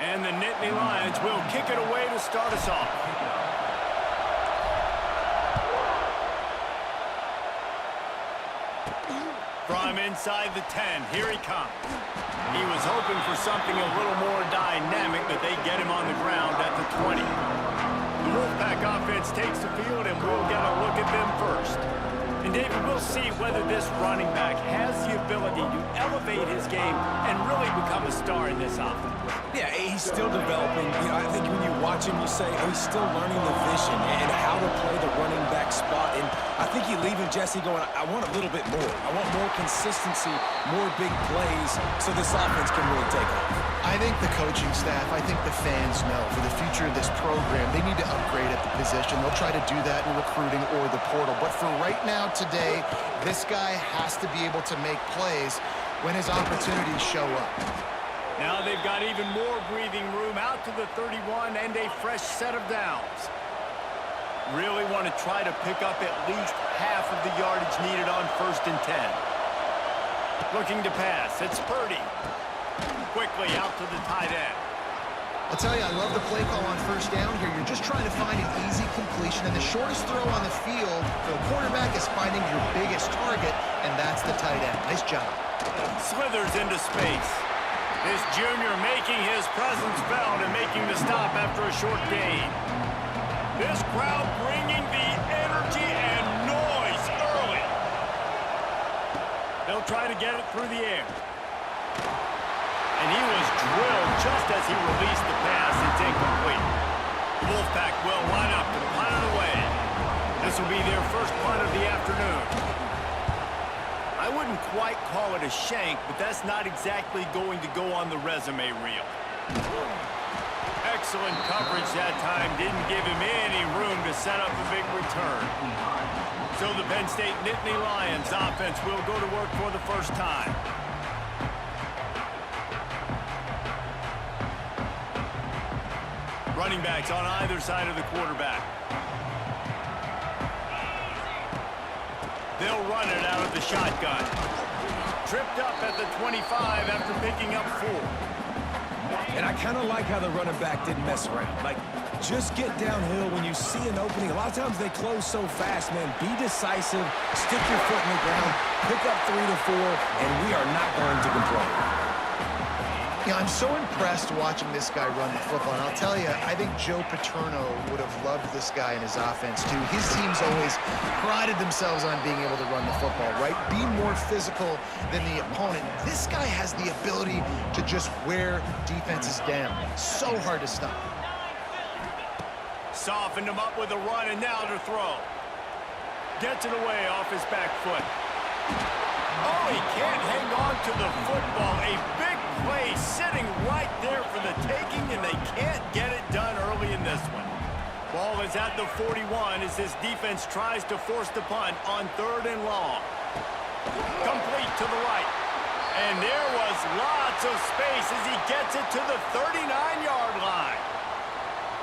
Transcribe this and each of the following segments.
And the Nittany Lions will kick it away to start us off. From inside the 10, here he comes. He was hoping for something a little more dynamic, but they get him on the ground at the 20. The Wolfpack offense takes the field, and we'll get a look at them first. And David, we'll see whether this running back has the ability to elevate his game and really become a star in this offense. Yeah, he's still developing. I think when you watch him, you say, oh, he's still learning the vision and how to play the running back spot. And I think you're leaving Jesse going, I want a little bit more. I want more consistency, more big plays, so this offense can really take off. I think the coaching staff, I think the fans know for the future of this program, they need to upgrade at the position. They'll try to do that in recruiting or the portal. But for right now, today, this guy has to be able to make plays when his opportunities show up. Now they've got even more breathing room out to the 31 and a fresh set of downs. Really want to try to pick up at least half of the yardage needed on 1st and 10. Looking to pass, it's Purdy. Quickly out to the tight end. I'll tell you, I love the play call on 1st down here. You're just trying to find an easy completion, and the shortest throw on the field for the quarterback is finding your biggest target, and that's the tight end. Nice job. Slithers into space. This junior making his presence felt and making the stop after a short gain. This crowd bringing the energy and noise early. They'll try to get it through the air. And he was drilled just as he released the pass. It's incomplete. Wolfpack will line up to punt it away. This will be their first punt of the afternoon. I wouldn't quite call it a shank, but that's not exactly going to go on the resume reel. Excellent coverage that time. Didn't give him any room to set up a big return. So the Penn State Nittany Lions offense will go to work for the first time. Running backs on either side of the quarterback. They'll run it out of the shotgun. Tripped up at the 25 after picking up 4. And I kind of like how the running back didn't mess around. Like, just get downhill when you see an opening. A lot of times they close so fast, man. Be decisive, stick your foot in the ground, pick up 3 to 4, and we are not going to complain. Yeah, I'm so impressed watching this guy run the football. And I'll tell you, I think Joe Paterno would have loved this guy in his offense, too. His teams always prided themselves on being able to run the football, right? Be more physical than the opponent. This guy has the ability to just wear defenses down. So hard to stop. Softened him up with a run, and now to throw. Gets it away off his back foot. Oh, he can't hang on to the football. A big play sitting right there for the taking, and they can't get it done early in this one. Ball is at the 41 as this defense tries to force the punt on 3rd and long. Complete to the right. And there was lots of space as he gets it to the 39-yard line.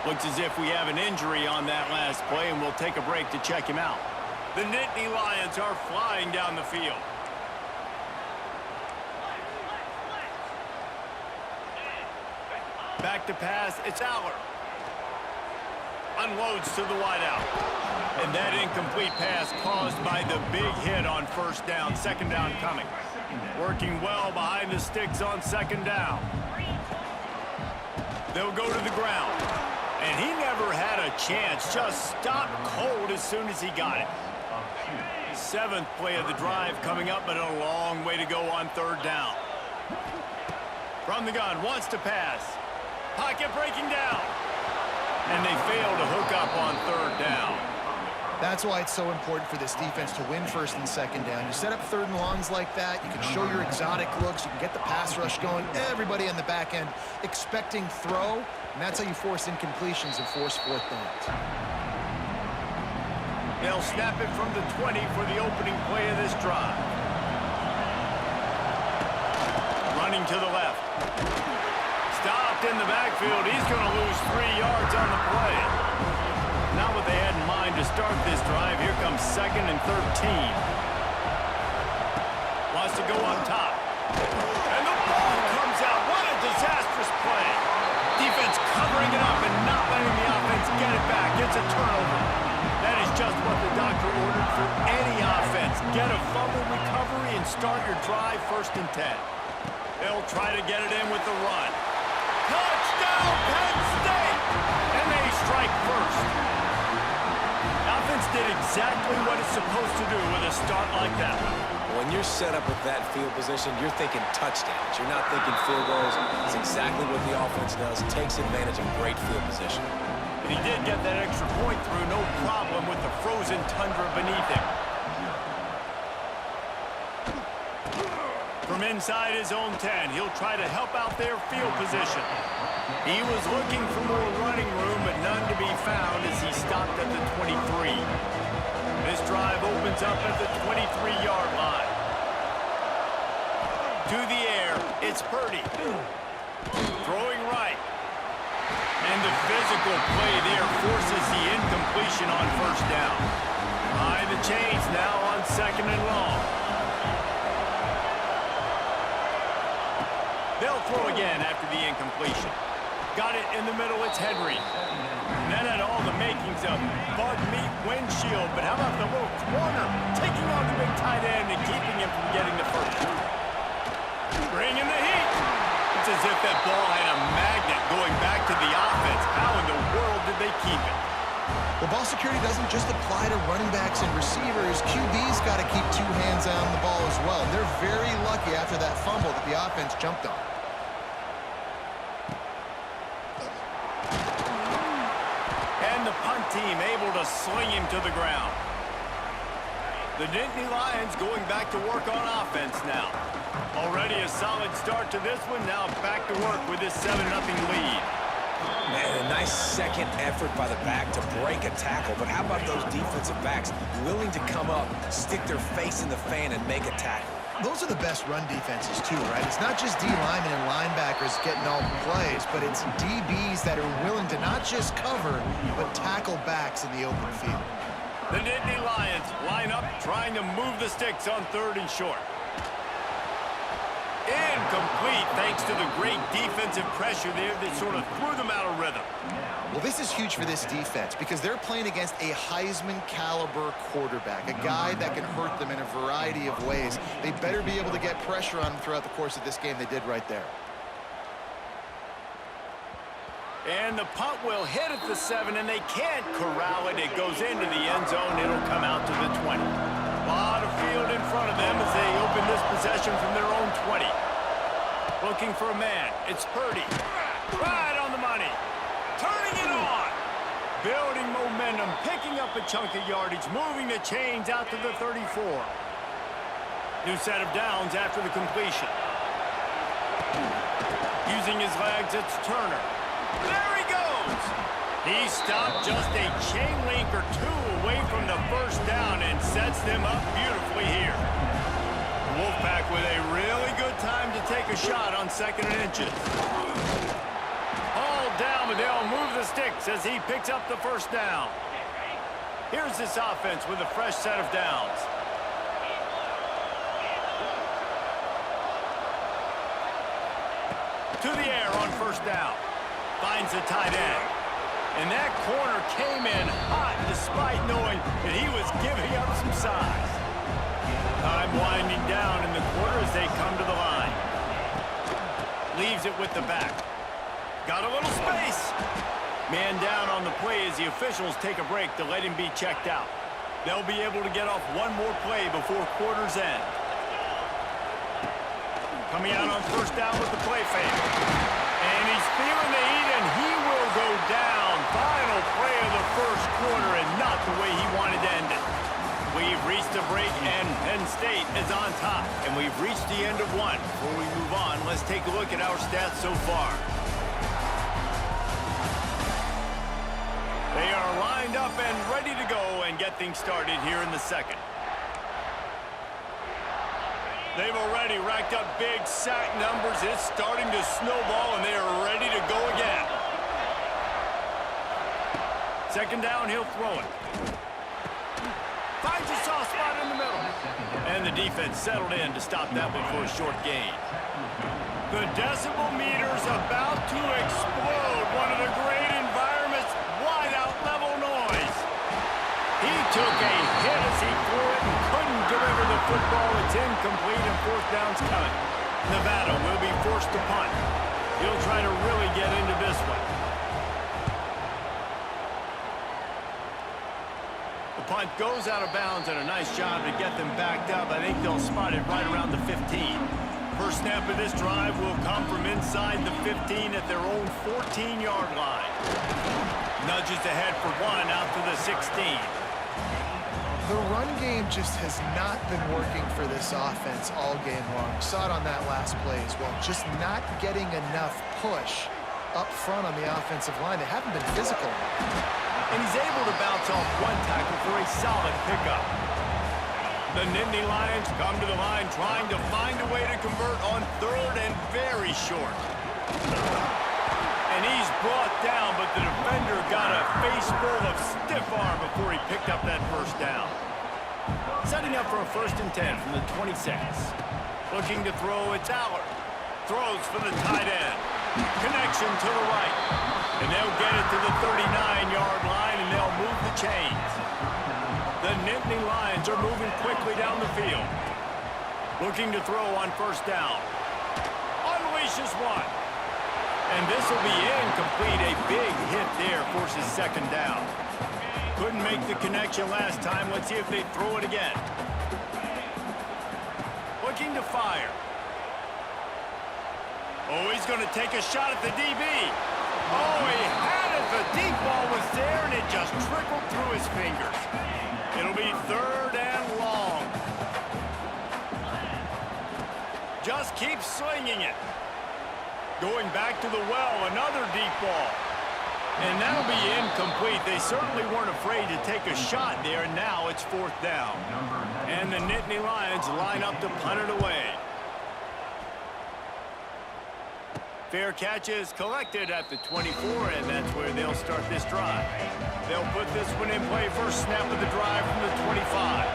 Looks as if we have an injury on that last play, and we'll take a break to check him out. The Nittany Lions are flying down the field. Back to pass, it's Aller. Unloads to the wideout. And that incomplete pass caused by the big hit on 1st down, 2nd down coming. Working well behind the sticks on 2nd down. They'll go to the ground. And he never had a chance, just stopped cold as soon as he got it. 7th play of the drive coming up, but a long way to go on 3rd down. From the gun, wants to pass. Pocket breaking down. And they fail to hook up on 3rd down. That's why it's so important for this defense to win 1st and 2nd down. You set up 3rd and longs like that, you can show your exotic looks, you can get the pass rush going, everybody on the back end expecting throw, and that's how you force incompletions and force 4th downs. They'll snap it from the 20 for the opening play of this drive. Running to the left. Stopped in the backfield. He's going to lose 3 yards on the play. Not what they had in mind to start this drive. Here comes 2nd and 13. Wants to go up top. And the ball comes out. What a disastrous play. for any offense. Get a fumble recovery and start your drive 1st and 10. They'll try to get it in with the run. Touchdown, Penn State! And they strike first. Offense did exactly what it's supposed to do with a start like that. When you're set up with that field position, you're thinking touchdowns. You're not thinking field goals. It's exactly what the offense does. Takes advantage of great field position. And he did get that extra point through, no problem with the frozen tundra beneath him. From inside his own 10, he'll try to help out their field position. He was looking for more running room, but none to be found as he stopped at the 23. This drive opens up at the 23-yard line. To the air, it's Purdy. Throwing right. And the physical play there forces the incompletion on 1st down. Behind the chains now on 2nd and long. They'll throw again after the incompletion. Got it in the middle, it's Henry. And that had all the makings of bug meat windshield, but how about the little corner taking on the big tight end and keeping him from getting the first. Bringing the heat. It's as if that ball had a magnet going back to the offense. How in the world did they keep it? Well, ball security doesn't just apply to running backs and receivers. QB's got to keep 2 hands on the ball as well. And they're very lucky after that fumble that the offense jumped on. And the punt team able to sling him to the ground. The Nittany Lions going back to work on offense now. Already a solid start to this one. Now back to work with this 7-0 lead. Man, a nice second effort by the back to break a tackle. But how about those defensive backs willing to come up, stick their face in the fan, and make a tackle? Those are the best run defenses too, right? It's not just D linemen and linebackers getting all the plays, but it's DBs that are willing to not just cover, but tackle backs in the open field. The Nittany Lions line up, trying to move the sticks on 3rd and short. Incomplete, thanks to the great defensive pressure there that sort of threw them out of rhythm. Well, this is huge for this defense because they're playing against a Heisman-caliber quarterback, a guy that can hurt them in a variety of ways. They better be able to get pressure on them throughout the course of this game. They did right there. And the punt will hit at the 7, and they can't corral it. It goes into the end zone. It'll come out to the 20. A lot of field in front of them as they open this possession from their own 20. Looking for a man. It's Purdy. Right on the money. Turning it on. Building momentum, picking up a chunk of yardage, moving the chains out to the 34. New set of downs after the completion. Using his legs, it's Turner. There he goes. He stopped just a chain link or 2 away from the 1st down and sets them up beautifully here. The Wolfpack with a really good time to take a shot on 2nd and inches. All down, but they'll move the sticks as he picks up the 1st down. Here's this offense with a fresh set of downs. To the air on 1st down. Finds the tight end. And that corner came in hot despite knowing that he was giving up some size. Time winding down in the quarter as they come to the line. Leaves it with the back. Got a little space. Man down on the play as the officials take a break to let him be checked out. They'll be able to get off one more play before quarter's end. Coming out on 1st down with the play fake. And he's feeling the heat, and he will go down. Final play of the 1st quarter, and not the way he wanted to end it. We've reached a break, and Penn State is on top. And we've reached the end of one. Before we move on, let's take a look at our stats so far. They are lined up and ready to go and get things started here in the 2nd. They've already racked up big sack numbers. It's starting to snowball, and they are ready to go again. 2nd down, he'll throw it. Finds a soft spot in the middle. And the defense settled in to stop that one for a short gain. The decibel meter's about to explode. One of the great environments, wide out level noise. He took a hit as he football. It's incomplete and fourth down's coming. Nevada will be forced to punt. He'll try to really get into this one. The punt goes out of bounds, and a nice job to get them backed up. I think they'll spot it right around the 15. First snap of this drive will come from inside the 15 at their own 14-yard line. Nudges ahead for one out to the 16. The run game just has not been working for this offense all game long. Saw it on that last play as well. Just not getting enough push up front on the offensive line. They haven't been physical. And he's able to bounce off one tackle for a solid pickup. The Nittany Lions come to the line trying to find a way to convert on third and very short. And he's brought down, but the defender got a face full of stiff arm before he picked up that first down. Setting up for a 1st and 10 from the 26. Looking to throw, it's Allard. Throws for the tight end. Connection to the right. And they'll get it to the 39-yard line, and they'll move the chains. The Nittany Lions are moving quickly down the field. Looking to throw on 1st down. Unleashes one. And this will be incomplete. A big hit there forces 2nd down. Couldn't make the connection last time. Let's see if they throw it again. Looking to fire. Oh, he's going to take a shot at the DB. Oh, he had it. The deep ball was there, and it just trickled through his fingers. It'll be 3rd and long. Just keep swinging it. Going back to the well, another deep ball. And that'll be incomplete. They certainly weren't afraid to take a shot there, and now it's 4th down. And the Nittany Lions line up to punt it away. Fair catch is collected at the 24, and that's where they'll start this drive. They'll put this one in play, first snap of the drive from the 25.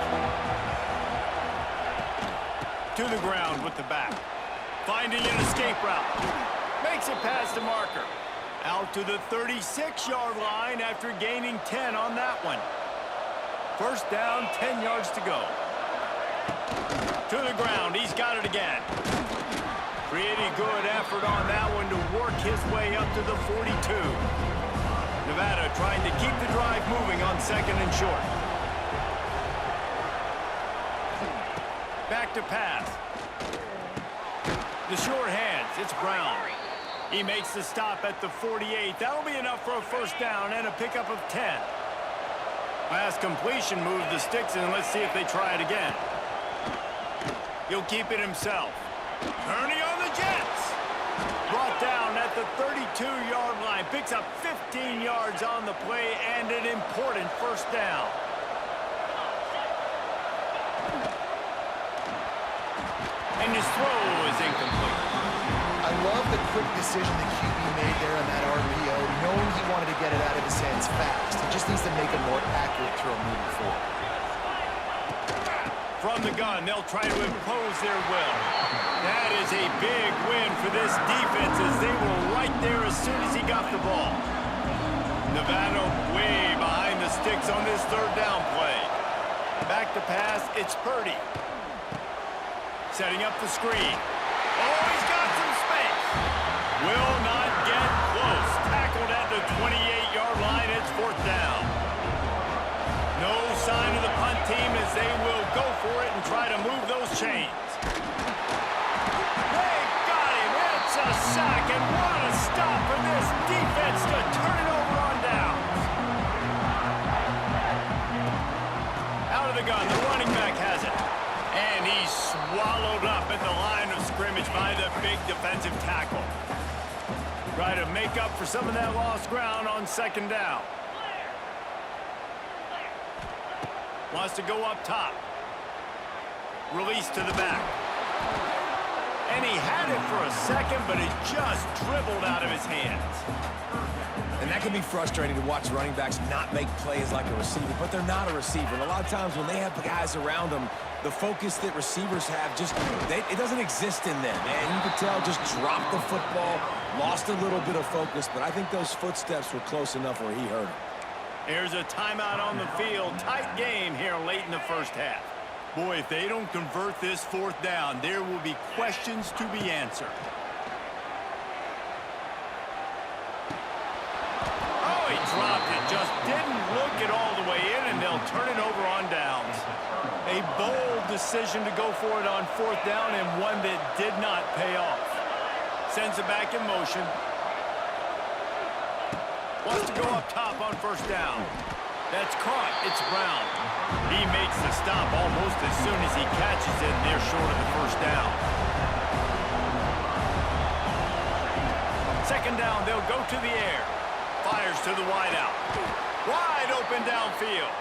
To the ground with the back. Finding an escape route. Makes it past the marker. Out to the 36-yard line after gaining 10 on that one. 1st down, 10 yards to go. To the ground, he's got it again. Pretty good effort on that one to work his way up to the 42. Nevada trying to keep the drive moving on 2nd and short. Back to pass. The short hands, it's Brown. He makes the stop at the 48. That'll be enough for a 1st down and a pickup of 10. Pass completion moved the sticks, and let's see if they try it again. He'll keep it himself. Turning on the Jets. Brought down at the 32-yard line. Picks up 15 yards on the play and an important 1st down. And his throw is incomplete. I love the quick decision the QB made there on that RPO, knowing he wanted to get it out of his hands fast. He just needs to make a more accurate throw moving forward. From the gun, they'll try to impose their will. That is a big win for this defense, as they were right there as soon as he got the ball. Nevada way behind the sticks on this 3rd down play. Back to pass, it's Purdy. Setting up the screen. Oh, he's got some space. Will not get close. Tackled at the 28-yard line. It's 4th down. No sign of the punt team as they will go for it and try to move those chains. They got him. It's a sack, and what a stop for this defense to turn it over on downs. Out of the gun, the running back has it. And he's swallowed up at the line of scrimmage by the big defensive tackle. Try to make up for some of that lost ground on 2nd down. Wants to go up top. Release to the back. And he had it for a second, but it just dribbled out of his hands. And that can be frustrating to watch running backs not make plays like a receiver, but they're not a receiver. And a lot of times when they have the guys around them, the focus that receivers have it doesn't exist in them. And you can tell just dropped the football, lost a little bit of focus, but I think those footsteps were close enough where he hurt him. Here's a timeout on the field. Tight game here late in the 1st half. Boy, if they don't convert this fourth down, there will be questions to be answered. Oh, he dropped it. Just didn't look it all the way in, and they'll turn it over on downs. A bold decision to go for it on fourth down, and one that did not pay off. Sends it back in motion. Wants to go up top on first down. That's caught. It's Brown. He makes the stop almost as soon as he catches it, and they're short of the first down. Second down, they'll go to the air. Fires to the wideout. Wide open downfield.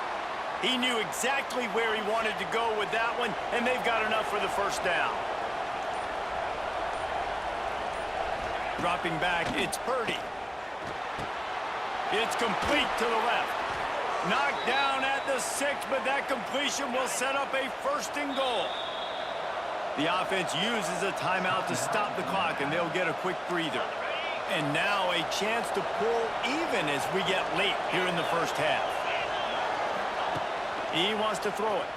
He knew exactly where he wanted to go with that one, and they've got enough for the first down. Dropping back, it's Purdy. It's complete to the left. Knocked down at the 6, but that completion will set up a first and goal. The offense uses a timeout to stop the clock, and they'll get a quick breather. And now a chance to pull even as we get late here in the first half. He wants to throw it.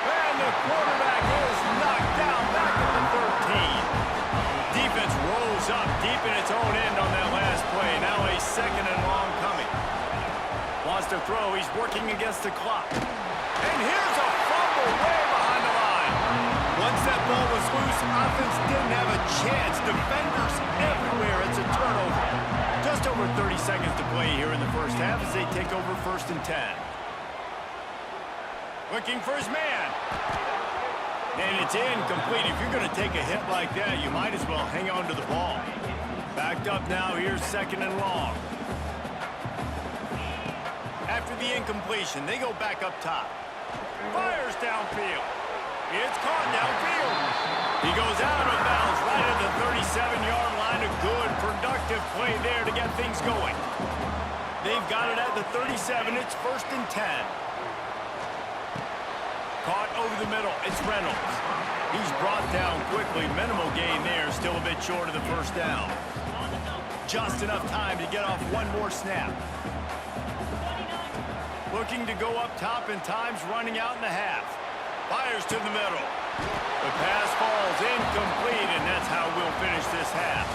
And the quarterback is knocked down back at the 13. Defense rolls up deep in its own end on that last play. Now a second and long coming. Wants to throw. He's working against the clock. And here's a fumble way behind the line. Once that ball was loose, offense didn't have a chance. Defenders everywhere. It's a turnover. Just over 30 seconds to play here in the first half as they take over first and 10. Looking for his man. And it's incomplete. If you're going to take a hit like that, you might as well hang on to the ball. Backed up now. Here's second and long. After the incompletion, they go back up top. Fires downfield. It's caught downfield. He goes out of bounds right at the 37-yard line. A good, productive play there to get things going. They've got it at the 37. It's first and 10. Caught over the middle. It's Reynolds. He's brought down quickly. Minimal gain there. Still a bit short of the first down. Just enough time to get off one more snap. Looking to go up top, and time's running out in the half. Fires to the middle. The pass falls incomplete, and that's how we'll finish this half.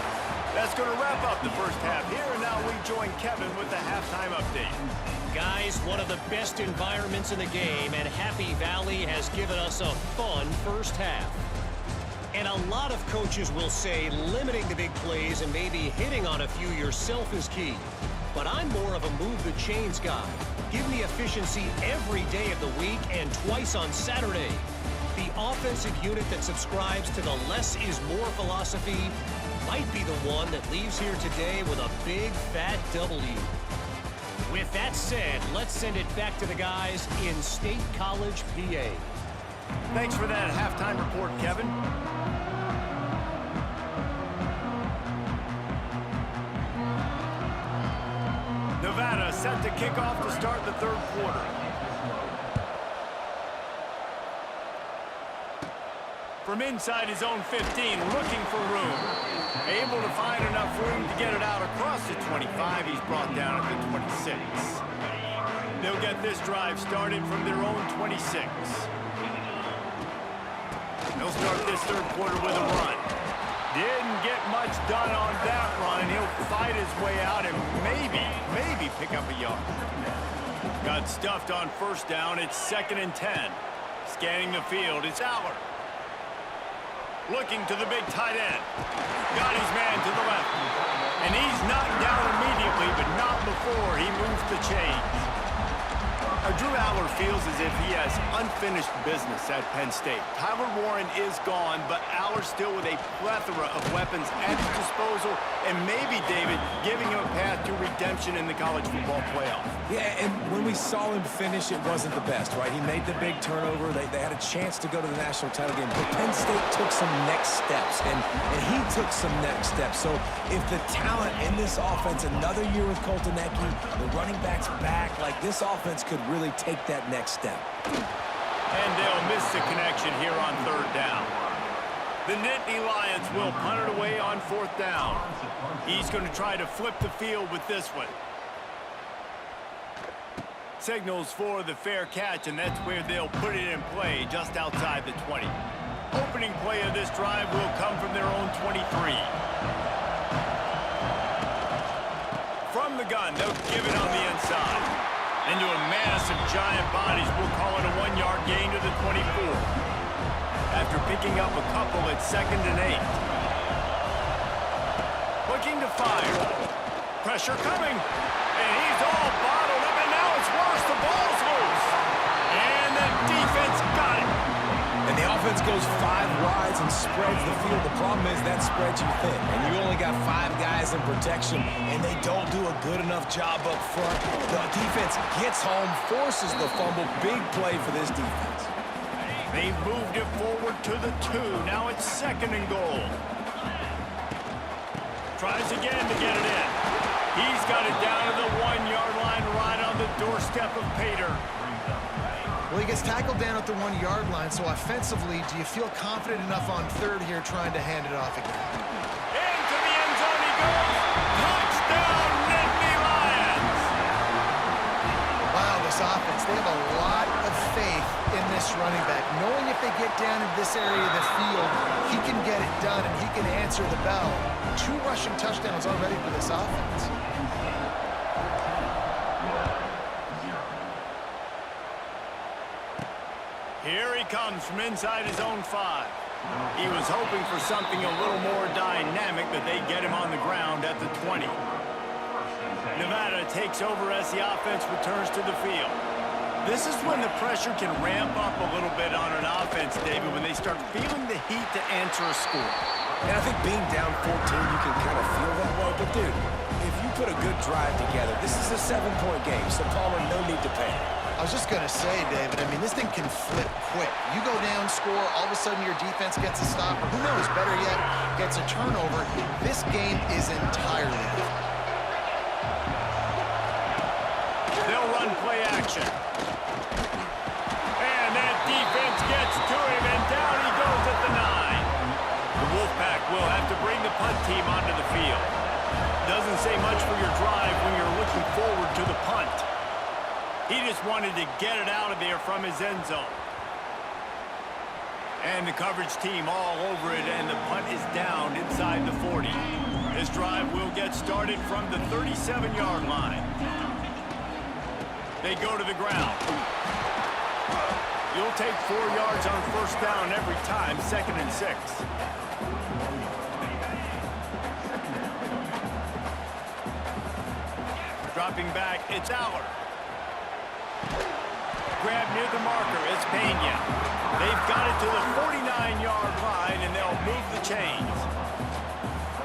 That's going to wrap up the first half here, and now we join Kevin with the halftime update. Guys, one of the best environments in the game, and Happy Valley has given us a fun first half. And a lot of coaches will say limiting the big plays and maybe hitting on a few yourself is key. But I'm more of a move the chains guy. Give me efficiency every day of the week and twice on Saturday. The offensive unit that subscribes to the less is more philosophy might be the one that leaves here today with a big fat W. With that said, let's send it back to the guys in State College, PA. Thanks for that halftime report, Kevin. Nevada set to kick off to start the third quarter. From inside his own 15, looking for room. Able to find enough room to get it out across the 25. He's brought down at the 26. They'll get this drive started from their own 26. They'll start this third quarter with a run. Didn't get much done on that run. He'll fight his way out and maybe pick up a yard. Got stuffed on first down. It's second and 10. Scanning the field. It's Aller. Looking to the big tight end. Got his man to the left. And he's knocked down immediately, but not before he moves the chains. Drew Aller feels as if he has unfinished business at Penn State. Tyler Warren is gone, but Aller still with a plethora of weapons at his disposal, and maybe, David, giving him a path to redemption in the college football playoff. Yeah, and when we saw him finish, it wasn't the best, right? He made the big turnover. They had a chance to go to the national title game, but Penn State took some next steps, and he took some next steps. So if the talent in this offense, another year with Colton Ecke, the running backs back, like this offense could really take that next step. And they'll miss the connection here on third down. The Nittany Lions will punt it away on fourth down. He's going to try to flip the field with this one. signals for the fair catch, and that's where they'll put it in play, just outside the 20. Opening play of this drive will come from their own 23. From the gun, they'll give it on the inside. Into a mass of giant bodies, we'll call it a 1-yard gain to the 24. After picking up a couple at 2nd and 8. Looking to fire. Pressure coming. And he's all bottled up, and now it's worse. The ball's loose. And the defense got it. And the offense goes 5 wides and spreads the field. The problem is that spreads you thin, and you only got 5 guys in protection, and they don't do a good enough job up front. The defense gets home, forces the fumble. Big play for this defense. They've moved it forward to the 2. Now it's 2nd and goal. Tries again to get it in. He's got it down to the 1-yard line, right on the doorstep of Pater. Well, he gets tackled down at the 1-yard line, so offensively, do you feel confident enough on 3rd here trying to hand it off again? Into the end zone he goes. Touchdown, Nittany Lions! Wow, this offense, they have a lot of faith in this running back, knowing if they get down in this area of the field, he can get it done and he can answer the bell. 2 rushing touchdowns already for this offense. Here he comes from inside his own 5. He was hoping for something a little more dynamic, but they get him on the ground at the 20. Nevada takes over as the offense returns to the field. This is when the pressure can ramp up a little bit on an offense, David, when they start feeling the heat to answer a score. And I think being down 14, you can kind of feel that way. But, dude, if you put a good drive together, this is a 7-point game, so Palmer, no need to panic. I was just going to say, David, I mean, this thing can flip quick. You go down, score, all of a sudden your defense gets a stop, or who knows, better yet, gets a turnover. This game is entirely different. They'll run play action. And that defense gets to him, and down he goes at the 9. The Wolfpack will have to bring the punt team onto the field. Doesn't say much for your drive when you're looking forward to the punt. He just wanted to get it out of there from his end zone. And the coverage team all over it, and the punt is down inside the 40. This drive will get started from the 37-yard line. They go to the ground. You'll take 4 yards on 1st down every time, 2nd and 6. Dropping back, it's Aller. Grab near the marker, it's Pena. They've got it to the 49-yard line, and they'll move the chains.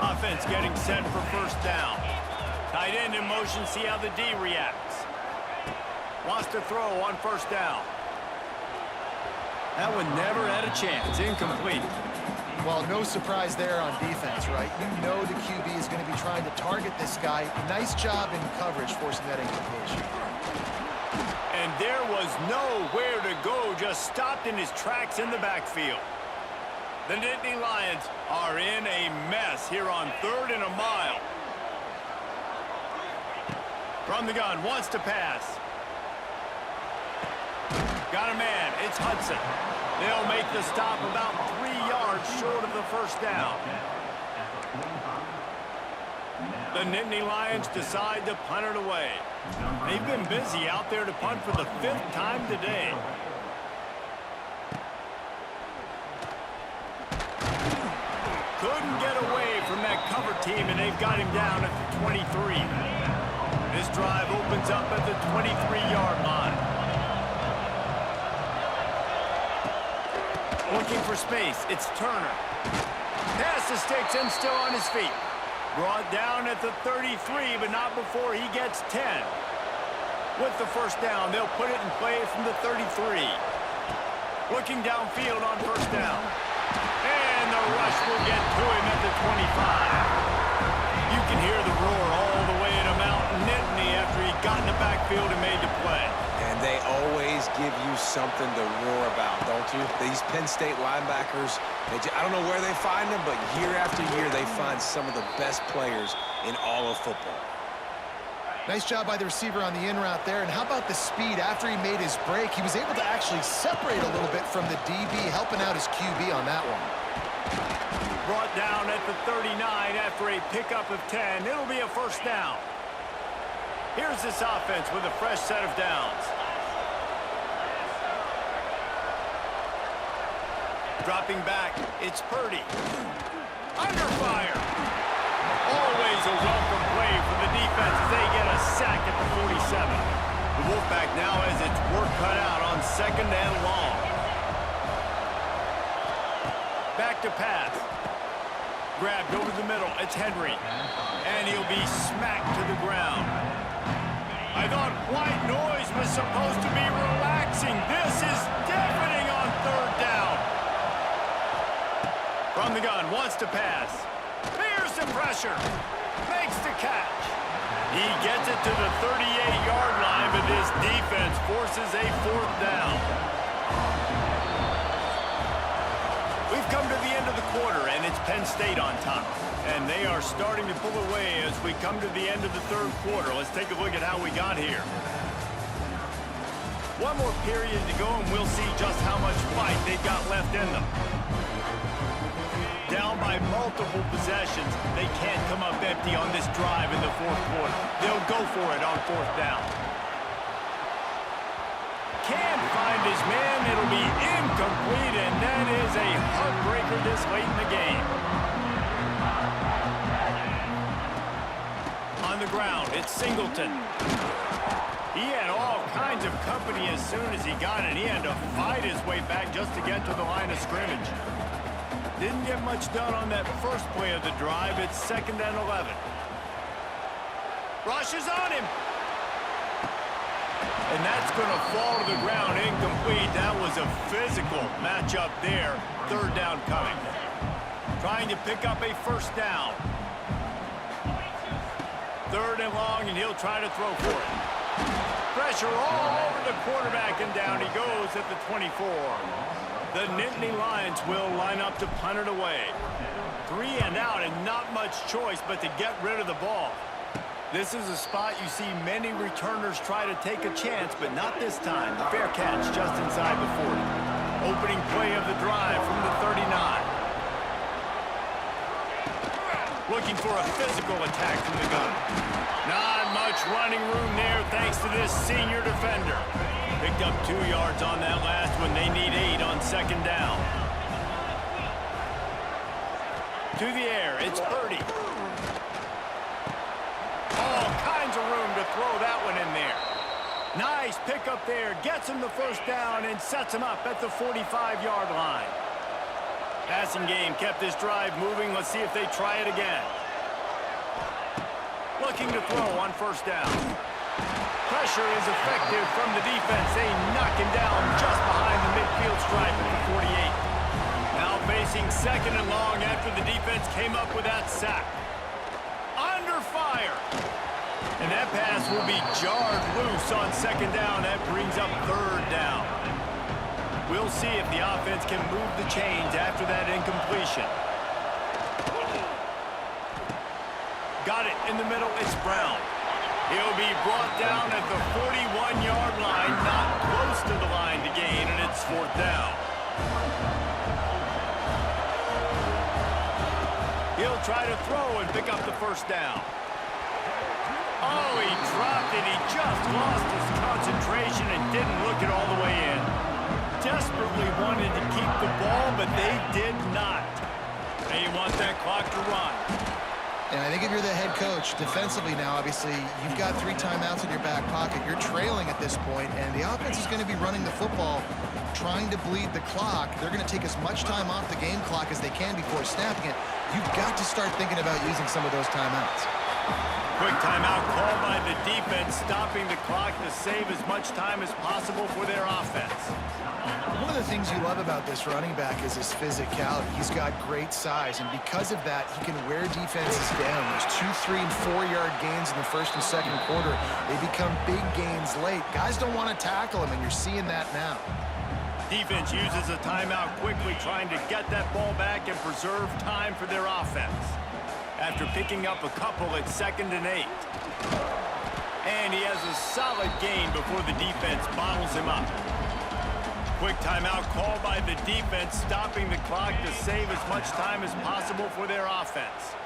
Offense getting set for 1st down. Tight end in motion, see how the D reacts. Wants to throw on 1st down. That one never had a chance, incomplete. Well, no surprise there on defense, right? You know the QB is going to be trying to target this guy. Nice job in coverage forcing that incompletion. And there was nowhere to go, just stopped in his tracks in the backfield. The Nittany Lions are in a mess here on 3rd and a mile. From the gun, wants to pass. Got a man, it's Hudson. They'll make the stop about 3 yards short of the 1st down. The Nittany Lions decide to punt it away. They've been busy out there to punt for the 5th time today. Couldn't get away from that cover team, and they've got him down at the 23. This drive opens up at the 23-yard line. Looking for space, it's Turner. Pass the sticks and still on his feet. Brought down at the 33, but not before he gets 10. With the 1st down, they'll put it in play from the 33. Looking downfield on 1st down. And the rush will get to him at the 25. You can hear the roar all the way to Mountain Nittany after he got in the backfield and made the play. And they always give you something to roar about, don't you? These Penn State linebackers, I don't know where they find them, but year after year they find some of the best players in all of football. Nice job by the receiver on the in route there. And how about the speed after he made his break? He was able to actually separate a little bit from the DB, helping out his QB on that one. Brought down at the 39 after a pickup of 10. It'll be a first down. Here's this offense with a fresh set of downs. Dropping back, it's Purdy. Under fire. Always a welcome play for the defense as they get a sack at the 47. The Wolfpack now has its work cut out on second and long. Back to pass. Grabbed over the middle. It's Henry. And he'll be smacked to the ground. I thought white noise was supposed to be relaxing. This is deafening on third down. From the gun, wants to pass. Fears the pressure. Makes the catch. He gets it to the 38-yard line, but this defense forces a fourth down. We've come to the end of the quarter, and it's Penn State on top. And they are starting to pull away as we come to the end of the third quarter. Let's take a look at how we got here. One more period to go, and we'll see just how much fight they've got left in them. Down by multiple possessions, they can't come up empty on this drive in the fourth quarter. They'll go for it on fourth down. Can't find his man. It'll be incomplete, and that is a heartbreaker this late in the game. On the ground, it's Singleton. He had all kinds of company as soon as he got it. He had to fight his way back just to get to the line of scrimmage. Didn't get much done on that first play of the drive. It's second and 11. Rush is on him. And that's going to fall to the ground incomplete. That was a physical matchup there. Third down coming. Trying to pick up a first down. Third and long, and he'll try to throw for it. Pressure all over the quarterback, and down he goes at the 24. The Nittany Lions will line up to punt it away. 3 and out, and not much choice but to get rid of the ball. This is a spot you see many returners try to take a chance, but not this time. The fair catch just inside the 40. Opening play of the drive from the 39. Looking for a physical attack from the gun. Not much running room there thanks to this senior defender. Picked up 2 yards on that last one. They need 8 on second down. To the air, it's Purdy. All kinds of room to throw that one in there. Nice pickup there. Gets him the first down and sets him up at the 45-yard line. Passing game kept this drive moving. Let's see if they try it again. Looking to throw on first down. Pressure is effective from the defense. They knock him down just behind the midfield stripe at the 48. Now facing second and long after the defense came up with that sack. Under fire. And that pass will be jarred loose on second down. That brings up third down. We'll see if the offense can move the chains after that incompletion. Got it in the middle. It's Brown. He'll be brought down at the 41-yard line, not close to the line to gain, and it's fourth down. He'll try to throw and pick up the first down. Oh, he dropped it. He just lost his concentration and didn't look it all the way in. Desperately wanted to keep the ball, but they did not. They want that clock to run. And I think if you're the head coach, defensively now, obviously, you've got 3 timeouts in your back pocket. You're trailing at this point, and the offense is going to be running the football, trying to bleed the clock. They're going to take as much time off the game clock as they can before snapping it. You've got to start thinking about using some of those timeouts. Quick timeout called by the defense, stopping the clock to save as much time as possible for their offense. One of the things you love about this running back is his physicality. He's got great size, and because of that, he can wear defenses down. There's 2, 3, and 4-yard gains in the first and second quarter. They become big gains late. Guys don't want to tackle him, and you're seeing that now. Defense uses a timeout quickly, trying to get that ball back and preserve time for their offense. After picking up a couple, it's 2nd and 8. And he has a solid gain before the defense bottles him up. Quick timeout called by the defense, stopping the clock to save as much time as possible for their offense.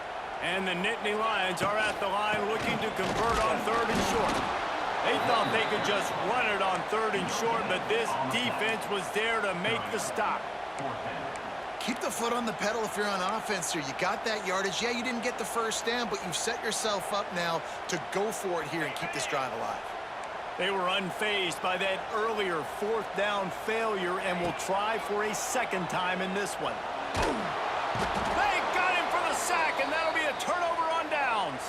And the Nittany Lions are at the line looking to convert on 3rd and short. They thought they could just run it on 3rd and short, but this defense was there to make the stop. Keep the foot on the pedal if you're on offense here. You got that yardage. Yeah, you didn't get the first down, but you've set yourself up now to go for it here and keep this drive alive. They were unfazed by that earlier 4th down failure and will try for a second time in this one. They got him for the sack, and that'll be a turnover on downs.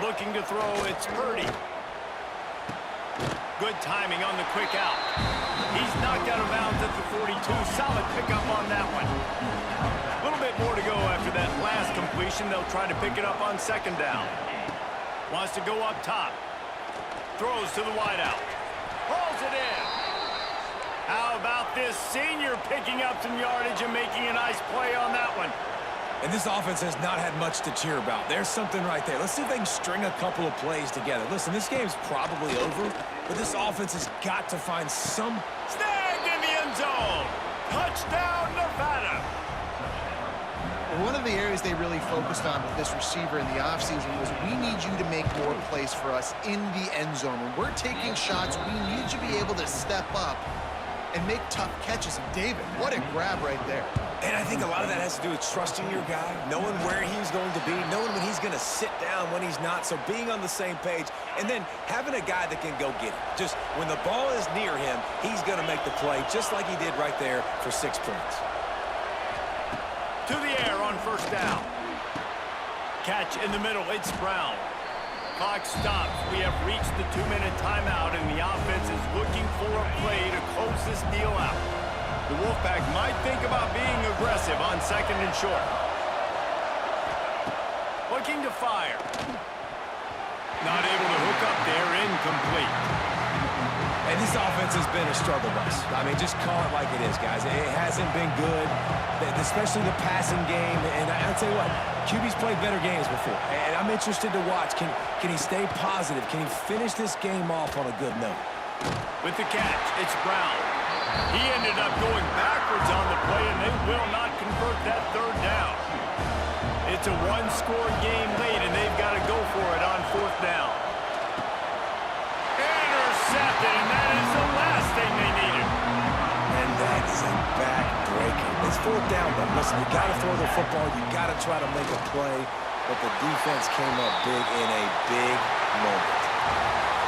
Looking to throw, it's Purdy. Good timing on the quick out. He's knocked out of bounds at the 42. Solid pickup on that one. A little bit more to go after that last completion. They'll try to pick it up on 2nd down. Wants to go up top. Throws to the wideout. Pulls it in. How about this senior picking up some yardage and making a nice play on that one? And this offense has not had much to cheer about. There's something right there. Let's see if they can string a couple of plays together. Listen, this game's probably over, but this offense has got to find some... Snagged in the end zone. Touchdown, Nevada. One of the areas they really focused on with this receiver in the offseason was we need you to make more plays for us in the end zone. When we're taking shots, we need you to be able to step up and make tough catches. And David, what a grab right there. And I think a lot of that has to do with trusting your guy, knowing where he's going to be, knowing when he's going to sit down, when he's not, so being on the same page, and then having a guy that can go get it. Just when the ball is near him, he's going to make the play, just like he did right there for 6 points. To the air on 1st down. Catch in the middle, it's Brown. Clock stops. We have reached the 2-minute timeout, and the offense is looking for a play to close this deal out. The Wolfpack might think about being aggressive on 2nd and short. Looking to fire. Not able to hook up there, incomplete. And this offense has been a struggle bus. I mean, just call it like it is, guys. It hasn't been good, especially the passing game. And I'll tell you what, QB's played better games before. And I'm interested to watch. Can he stay positive? Can he finish this game off on a good note? With the catch, it's Brown. He ended up going backwards on the play, and they will not convert that 3rd down. It's a 1-score game late, and they've got to go for it on 4th down. Intercepted, and that is the last thing they needed. And that is a back-breaker. It's 4th down, but listen, you got to throw the football. You got to try to make a play, but the defense came up big in a big moment.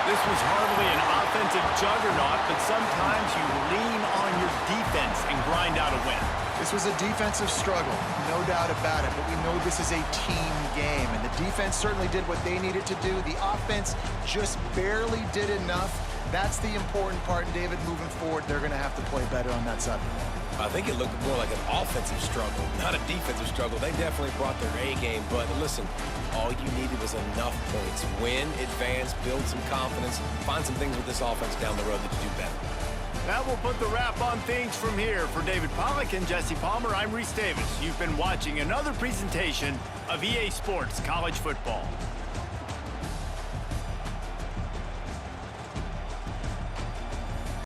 This was hardly an offensive juggernaut, but sometimes you lean on your defense and grind out a win. This was a defensive struggle, no doubt about it, but we know this is a team game, and the defense certainly did what they needed to do. The offense just barely did enough. That's the important part, and David, moving forward, they're going to have to play better on that side. I think it looked more like an offensive struggle, not a defensive struggle. They definitely brought their A game, but listen, all you needed was enough points. Win, advance, build some confidence, find some things with this offense down the road that you do better. That will put the wrap on things from here. For David Pollack and Jesse Palmer, I'm Reese Davis. You've been watching another presentation of EA Sports College Football.